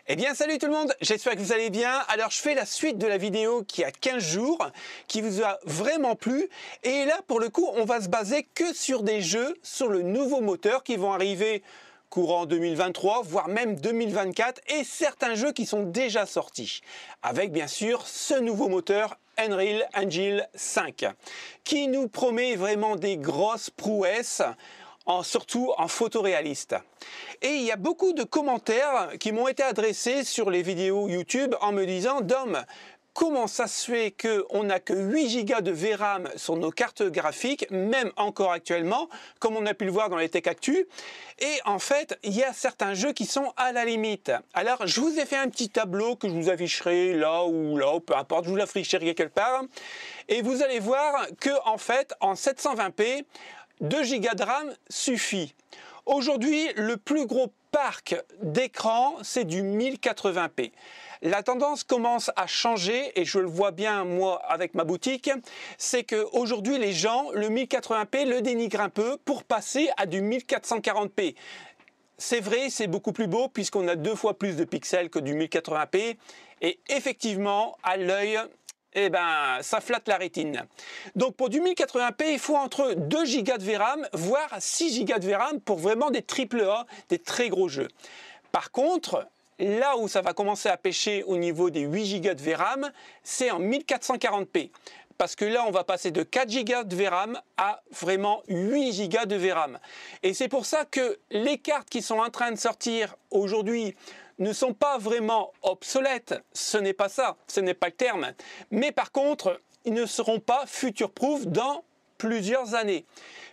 Eh bien salut tout le monde, j'espère que vous allez bien. Alors je fais la suite de la vidéo qui a 15 jours, qui vous a vraiment plu. Et là pour le coup on va se baser que sur des jeux sur le nouveau moteur qui vont arriver courant 2023, voire même 2024, et certains jeux qui sont déjà sortis. Avec bien sûr ce nouveau moteur Unreal Engine 5, qui nous promet vraiment des grosses prouesses, surtout en photoréaliste. Et il y a beaucoup de commentaires qui m'ont été adressés sur les vidéos YouTube en me disant « Dom, comment ça se fait qu'on n'a que 8 Go de VRAM sur nos cartes graphiques, même encore actuellement, comme on a pu le voir dans les Tech Actu, et en fait, il y a certains jeux qui sont à la limite. » Alors, je vous ai fait un petit tableau que je vous afficherai là, ou peu importe, je vous l'afficherai quelque part, et vous allez voir que en fait, en 720p, 2 Go de RAM suffit. Aujourd'hui, le plus gros parc d'écran, c'est du 1080p. La tendance commence à changer et je le vois bien moi avec ma boutique, c'est qu'aujourd'hui les gens, le 1080p le dénigrent un peu pour passer à du 1440p. C'est vrai, c'est beaucoup plus beau puisqu'on a 2 fois plus de pixels que du 1080p et effectivement, à l'œil, eh ben, ça flatte la rétine. Donc pour du 1080p, il faut entre 2 Go de VRAM, voire 6 Go de VRAM pour vraiment des AAA, des très gros jeux. Par contre, là où ça va commencer à pêcher au niveau des 8 Go de VRAM, c'est en 1440p. Parce que là, on va passer de 4 Go de VRAM à vraiment 8 Go de VRAM. Et c'est pour ça que les cartes qui sont en train de sortir aujourd'hui ne sont pas vraiment obsolètes. Ce n'est pas ça, ce n'est pas le terme. Mais par contre, ils ne seront pas future-proof dans plusieurs années.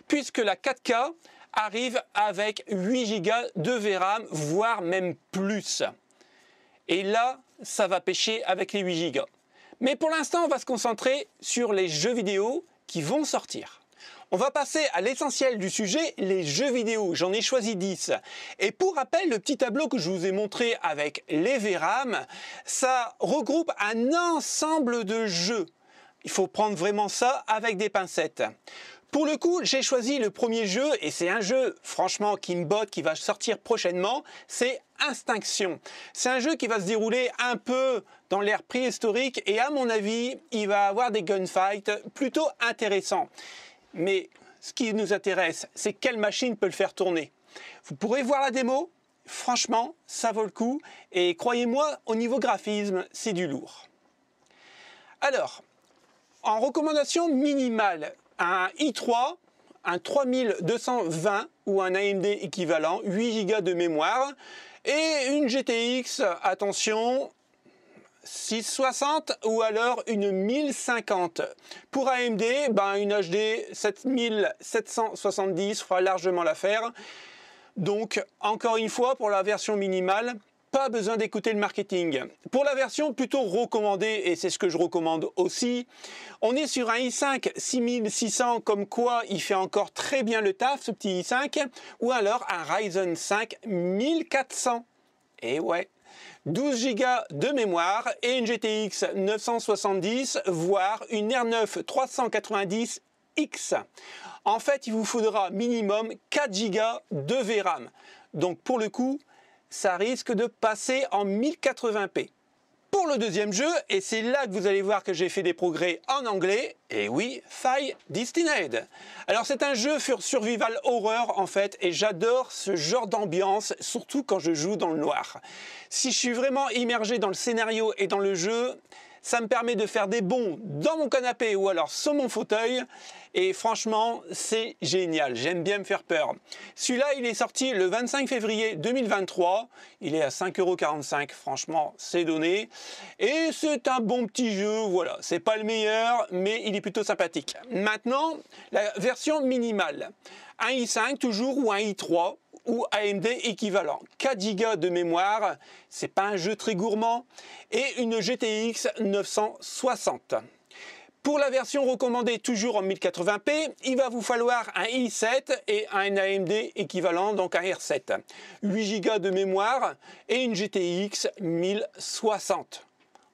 Puisque la 4K arrive avec 8 Go de VRAM, voire même plus. Et là, ça va pêcher avec les 8 Go. Mais pour l'instant, on va se concentrer sur les jeux vidéo qui vont sortir. On va passer à l'essentiel du sujet, les jeux vidéo. J'en ai choisi 10. Et pour rappel, le petit tableau que je vous ai montré avec les VRAM, ça regroupe un ensemble de jeux. Il faut prendre vraiment ça avec des pincettes. Pour le coup, j'ai choisi le premier jeu, et c'est un jeu, franchement, qui me botte, qui va sortir prochainement, c'est Instinction. C'est un jeu qui va se dérouler un peu dans l'ère préhistorique, et à mon avis, il va avoir des gunfights plutôt intéressants. Mais ce qui nous intéresse, c'est quelle machine peut le faire tourner. Vous pourrez voir la démo, franchement, ça vaut le coup, et croyez-moi, au niveau graphisme, c'est du lourd. Alors, en recommandation minimale, un i3, un 3220 ou un AMD équivalent, 8 Go de mémoire et une GTX, attention, 660 ou alors une 1050. Pour AMD, une HD 7770 fera largement l'affaire. Donc, encore une fois, pour la version minimale, pas besoin d'écouter le marketing. Pour la version plutôt recommandée, et c'est ce que je recommande aussi, on est sur un i5 6600, comme quoi il fait encore très bien le taf, ce petit i5, ou alors un Ryzen 5 1400. Et ouais, 12 Go de mémoire et une GTX 970, voire une R9 390X. En fait, il vous faudra minimum 4 Go de VRAM. Donc pour le coup, ça risque de passer en 1080p. Pour le deuxième jeu, et c'est là que vous allez voir que j'ai fait des progrès en anglais, et oui, Fire Destined. Alors c'est un jeu survival horror en fait, et j'adore ce genre d'ambiance, surtout quand je joue dans le noir. Si je suis vraiment immergé dans le scénario et dans le jeu, ça me permet de faire des bonds dans mon canapé ou alors sur mon fauteuil. Et franchement, c'est génial. J'aime bien me faire peur. Celui-là, il est sorti le 25 février 2023. Il est à 5,45 €. Franchement, c'est donné. Et c'est un bon petit jeu. Voilà, c'est pas le meilleur, mais il est plutôt sympathique. Maintenant, la version minimale. Un i5 toujours ou un i3 ou AMD équivalent. 4 Go de mémoire, c'est pas un jeu très gourmand, et une GTX 960. Pour la version recommandée toujours en 1080p, il va vous falloir un i7 et un AMD équivalent, donc un R7. 8 Go de mémoire et une GTX 1060.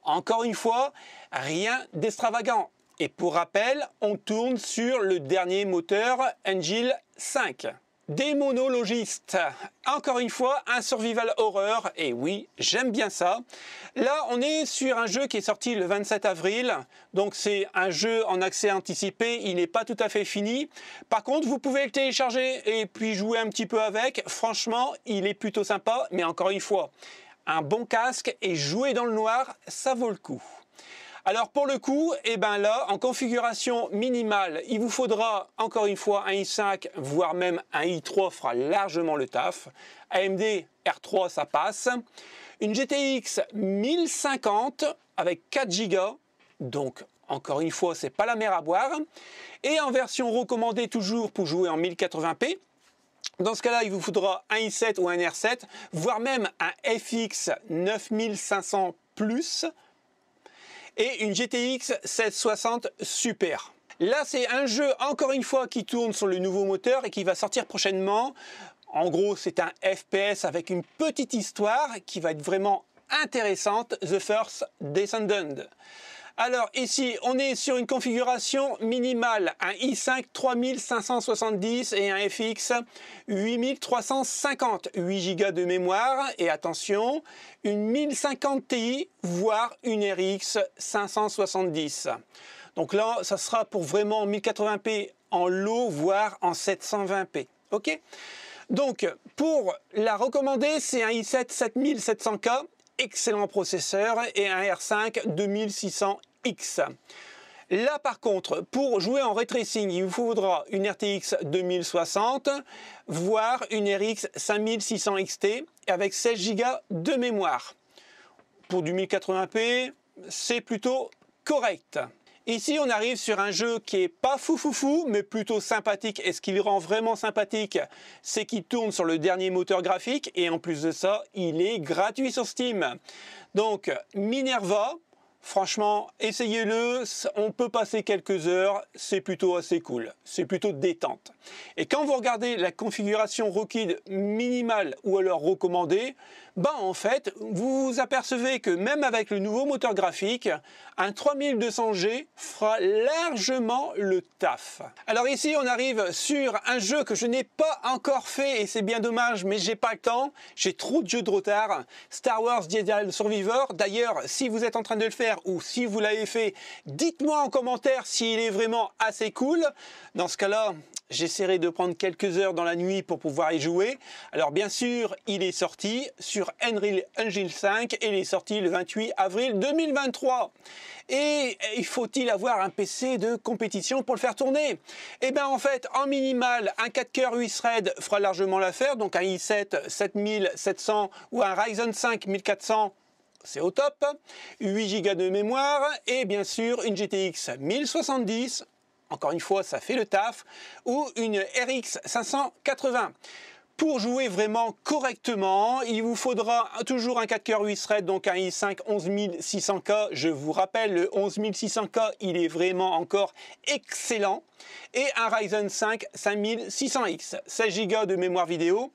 Encore une fois, rien d'extravagant. Et pour rappel, on tourne sur le dernier moteur Engine 5. Démonologiste, encore une fois un survival horror, et oui j'aime bien ça. Là on est sur un jeu qui est sorti le 27 avril, donc c'est un jeu en accès anticipé, il n'est pas tout à fait fini. Par contre vous pouvez le télécharger et puis jouer un petit peu avec, franchement il est plutôt sympa, mais encore une fois, un bon casque et jouer dans le noir, ça vaut le coup. Alors pour le coup, eh ben là, en configuration minimale, il vous faudra encore une fois un i5, voire même un i3 fera largement le taf. AMD R3, ça passe. Une GTX 1050 avec 4 Go, donc encore une fois, c'est pas la mer à boire. Et en version recommandée toujours pour jouer en 1080p. Dans ce cas-là, il vous faudra un i7 ou un R7, voire même un FX 9500 Plus. Et une GTX 1660 Super. Là, c'est un jeu, encore une fois, qui tourne sur le nouveau moteur et qui va sortir prochainement. En gros, c'est un FPS avec une petite histoire qui va être vraiment intéressante, The First Descendant. Alors ici, on est sur une configuration minimale, un i5 3570 et un FX 8350, 8 Go de mémoire et attention, une 1050 Ti, voire une RX 570. Donc là, ça sera pour vraiment 1080p en low, voire en 720p. Ok ? Donc, pour la recommander, c'est un i7 7700K, excellent processeur, et un R5 2600X. Là par contre, pour jouer en ray tracing, il vous faudra une RTX 2060, voire une RX 5600 XT avec 16 Go de mémoire. Pour du 1080p, c'est plutôt correct. Ici, on arrive sur un jeu qui est pas fou, mais plutôt sympathique. Et ce qui le rend vraiment sympathique, c'est qu'il tourne sur le dernier moteur graphique. Et en plus de ça, il est gratuit sur Steam. Donc, Minerva, franchement, essayez-le. On peut passer quelques heures. C'est plutôt assez cool. C'est plutôt détente. Et quand vous regardez la configuration requise minimale ou alors recommandée, en fait, vous vous apercevez que même avec le nouveau moteur graphique, un 3200G fera largement le taf. Alors ici, on arrive sur un jeu que je n'ai pas encore fait et c'est bien dommage, mais j'ai pas le temps. J'ai trop de jeux de retard. Star Wars Jedi Survivor. D'ailleurs, si vous êtes en train de le faire ou si vous l'avez fait, dites-moi en commentaire s'il est vraiment assez cool. Dans ce cas-là, j'essaierai de prendre quelques heures dans la nuit pour pouvoir y jouer. Alors bien sûr, il est sorti sur Unreal Engine 5 et il est sorti le 28 avril 2023. Et il faut-il avoir un PC de compétition pour le faire tourner? Eh bien en fait, en minimal, un 4 coeurs 8 threads fera largement l'affaire, donc un i7 7700 ou un Ryzen 5 1400. C'est au top, 8 Go de mémoire et bien sûr une GTX 1070, encore une fois ça fait le taf, ou une RX 580. Pour jouer vraiment correctement, il vous faudra toujours un 4 coeurs 8 threads, donc un i5 11600K. Je vous rappelle, le 11600K, il est vraiment encore excellent. Et un Ryzen 5 5600X, 16 Go de mémoire vidéo.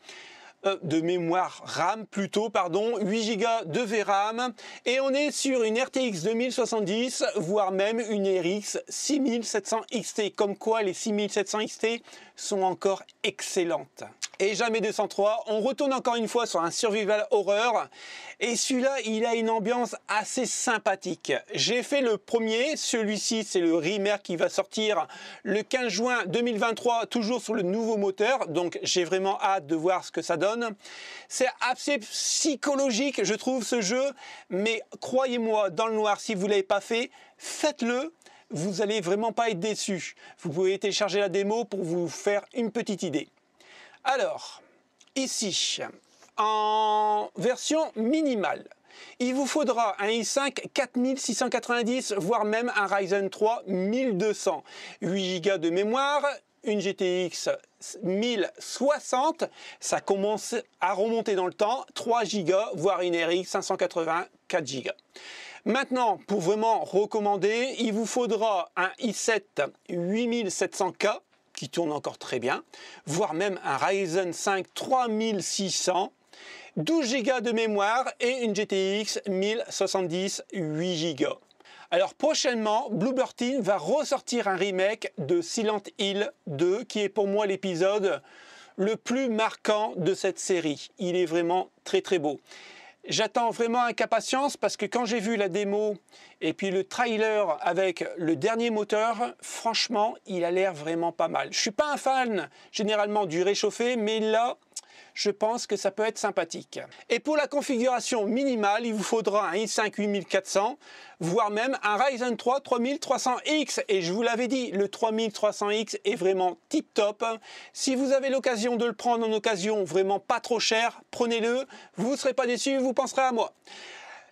De mémoire RAM plutôt, pardon, 8 Go de VRAM et on est sur une RTX 2070 voire même une RX 6700 XT, comme quoi les 6700 XT sont encore excellentes. Et jamais 203, on retourne encore une fois sur un survival horror et celui-là il a une ambiance assez sympathique. J'ai fait le premier, celui-ci c'est le remake qui va sortir le 15 juin 2023 toujours sur le nouveau moteur, donc j'ai vraiment hâte de voir ce que ça donne. C'est assez psychologique je trouve ce jeu, mais croyez-moi dans le noir, si vous ne l'avez pas fait, faites-le. Vous allez vraiment pas être déçu. Vous pouvez télécharger la démo pour vous faire une petite idée. Alors, ici, en version minimale, il vous faudra un i5 4690, voire même un Ryzen 3 1200, 8 Go de mémoire, une GTX 1060, ça commence à remonter dans le temps, 3 Go, voire une RX 580, 4 Go. Maintenant, pour vraiment recommander, il vous faudra un i7 8700K, qui tourne encore très bien, voire même un Ryzen 5 3600, 12 Go de mémoire et une GTX 1070 8 Go. Alors prochainement, Bloober Team va ressortir un remake de Silent Hill 2, qui est pour moi l'épisode le plus marquant de cette série. Il est vraiment très très beau. J'attends vraiment avec impatience parce que quand j'ai vu la démo et puis le trailer avec le dernier moteur, franchement, il a l'air vraiment pas mal. Je suis pas un fan généralement du réchauffé, mais là, je pense que ça peut être sympathique. Et pour la configuration minimale, il vous faudra un i5 8400, voire même un Ryzen 3 3300X. Et je vous l'avais dit, le 3300X est vraiment tip top. Si vous avez l'occasion de le prendre en occasion vraiment pas trop cher, prenez-le, vous ne serez pas déçus, vous penserez à moi.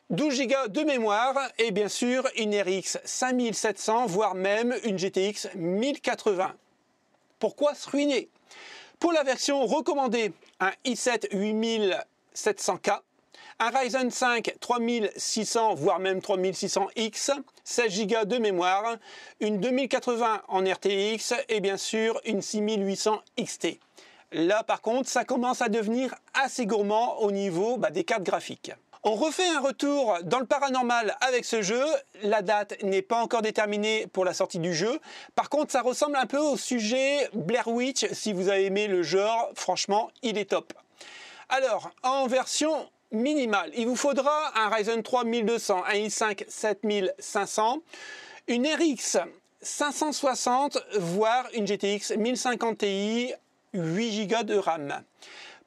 12 Go de mémoire et bien sûr une RX 5700, voire même une GTX 1080. Pourquoi se ruiner? Pour la version recommandée, un i7 8700K, un Ryzen 5 3600 voire même 3600X, 16 Go de mémoire, une 2080 en RTX et bien sûr une 6800 XT. Là par contre, ça commence à devenir assez gourmand au niveau des cartes graphiques. On refait un retour dans le paranormal avec ce jeu. La date n'est pas encore déterminée pour la sortie du jeu. Par contre, ça ressemble un peu au sujet Blair Witch. Si vous avez aimé le genre, franchement, il est top. Alors, en version minimale, il vous faudra un Ryzen 3 1200, un i5 7500, une RX 560, voire une GTX 1050 Ti, 8 Go de RAM.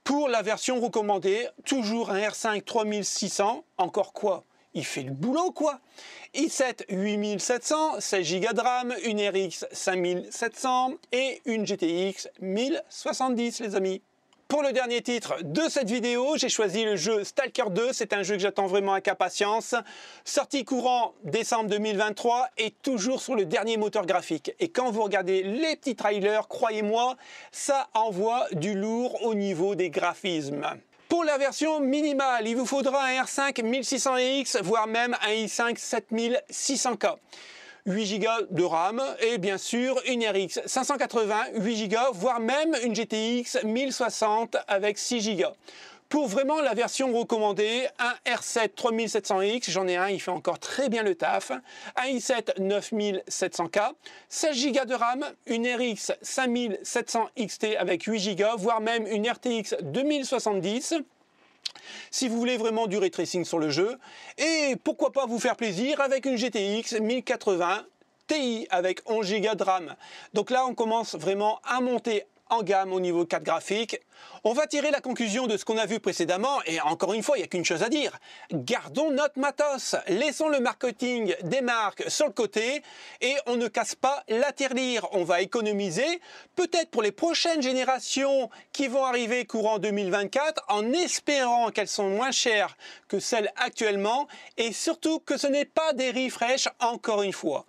Pour la version recommandée, toujours un R5 3600, encore quoi? Il fait le boulot quoi. i7 8700, 16 Go de RAM, une RX 5700 et une GTX 1070 les amis. Pour le dernier titre de cette vidéo, j'ai choisi le jeu Stalker 2. C'est un jeu que j'attends vraiment avec impatience. Sorti courant décembre 2023 et toujours sur le dernier moteur graphique. Et quand vous regardez les petits trailers, croyez-moi, ça envoie du lourd au niveau des graphismes. Pour la version minimale, il vous faudra un R5 1600X, voire même un i5 7600K. 8 Go de RAM et bien sûr une RX 580, 8 Go, voire même une GTX 1060 avec 6 Go. Pour vraiment la version recommandée, un R7 3700X, j'en ai un, il fait encore très bien le taf, un i7 9700K, 16 Go de RAM, une RX 5700 XT avec 8 Go, voire même une RTX 2070. Si vous voulez vraiment du ray tracing sur le jeu, et pourquoi pas vous faire plaisir avec une GTX 1080 Ti avec 11 Go de RAM. Donc là on commence vraiment à monter en gamme au niveau carte graphique. On va tirer la conclusion de ce qu'on a vu précédemment et encore une fois, il n'y a qu'une chose à dire. Gardons notre matos, laissons le marketing des marques sur le côté et on ne casse pas la tirelire. On va économiser peut-être pour les prochaines générations qui vont arriver courant 2024 en espérant qu'elles sont moins chères que celles actuellement et surtout que ce n'est pas des refresh encore une fois.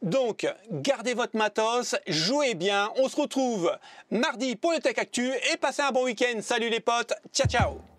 Donc, gardez votre matos, jouez bien, on se retrouve mardi pour le Tech Actu et passez un bon week-end. Salut les potes, ciao ciao.